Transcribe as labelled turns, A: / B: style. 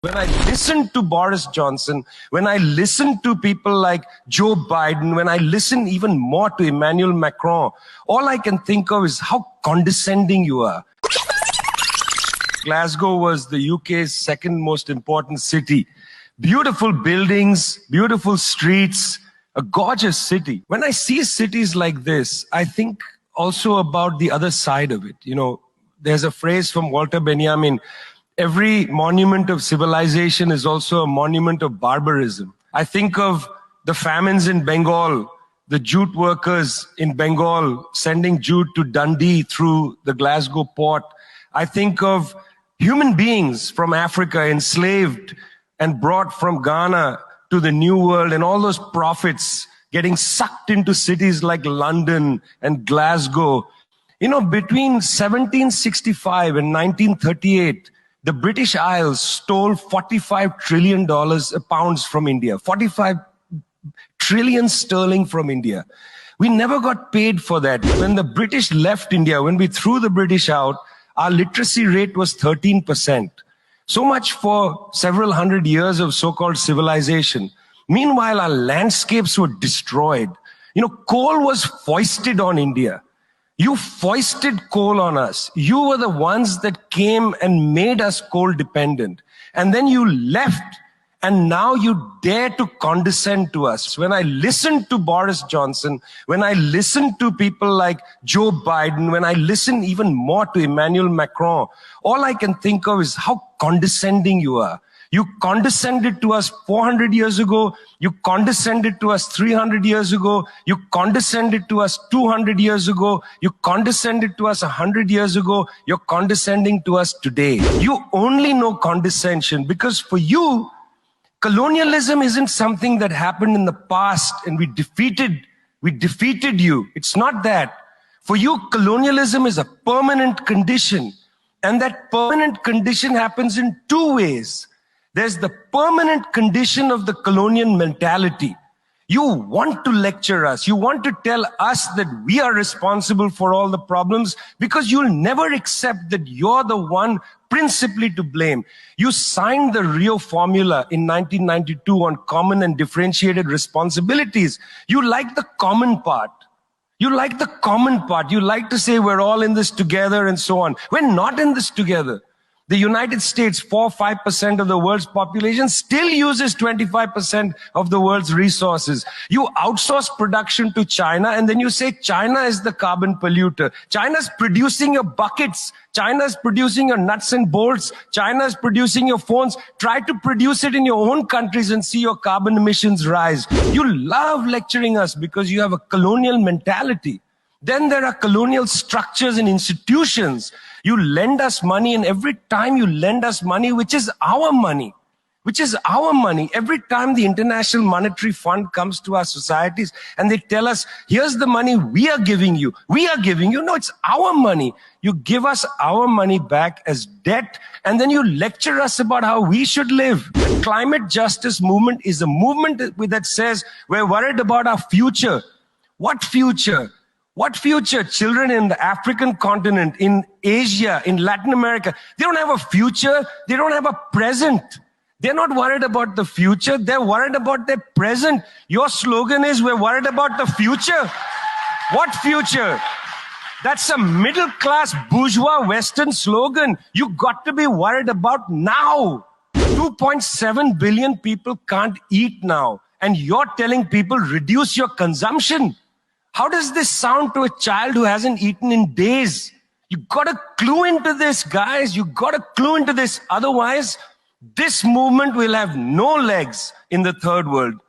A: When I listen to Boris Johnson, when I listen to people like Joe Biden, when I listen even more to Emmanuel Macron, all I can think of is how condescending you are. Glasgow was the UK's second most important city. Beautiful buildings, beautiful streets, a gorgeous city. When I see cities like this, I think also about the other side of it. You know, there's a phrase from Walter Benjamin, every monument of civilization is also a monument of barbarism. I think of the famines in Bengal, the jute workers in Bengal sending jute to Dundee through the Glasgow port. I think of human beings from Africa enslaved and brought from Ghana to the New World, and all those prophets getting sucked into cities like London and Glasgow. You know, between 1765 and 1938, the British Isles stole $45 trillion pounds from India, 45 trillion sterling from India. We never got paid for that. When the British left India, when we threw the British out, our literacy rate was 13%. So much for several hundred years of so-called civilization. Meanwhile, our landscapes were destroyed. You know, coal was foisted on India. You foisted coal on us. You were the ones that came and made us coal dependent. And then you left, and now you dare to condescend to us. When I listen to Boris Johnson, when I listen to people like Joe Biden, when I listen even more to Emmanuel Macron, all I can think of is how condescending you are. You condescended to us 400 years ago. You condescended to us 300 years ago. You condescended to us 200 years ago. You condescended to us 100 years ago. You're condescending to us today. You only know condescension because for you, colonialism isn't something that happened in the past and we defeated you. It's not that. For you, colonialism is a permanent condition. And that permanent condition happens in two ways. There's the permanent condition of the colonial mentality. You want to lecture us. You want to tell us that we are responsible for all the problems because you'll never accept that you're the one principally to blame. You signed the Rio Formula in 1992 on common and differentiated responsibilities. You like the common part. You like the common part. You like to say we're all in this together and so on. We're not in this together. The United States, 4-5% of the world's population, still uses 25% of the world's resources. You outsource production to China, and then you say China is the carbon polluter. China's producing your buckets. China's producing your nuts and bolts. China's producing your phones. Try to produce it in your own countries and see your carbon emissions rise. You love lecturing us because you have a colonial mentality. Then there are colonial structures and institutions. You lend us money, and every time you lend us money, which is our money, every time the International Monetary Fund comes to our societies and they tell us, here's the money we are giving you. No, it's our money. You give us our money back as debt, and then you lecture us about how we should live. The climate justice movement is a movement that says we're worried about our future. What future? What future? Children in the African continent, in Asia, in Latin America, they don't have a future. They don't have a present. They're not worried about the future. They're worried about their present. Your slogan is, we're worried about the future. What future? That's a middle-class bourgeois Western slogan. You got to be worried about now. 2.7 billion people can't eat now. And you're telling people, reduce your consumption. How does this sound to a child who hasn't eaten in days? You got to clue into this, guys. You got to clue into this. Otherwise, this movement will have no legs in the third world.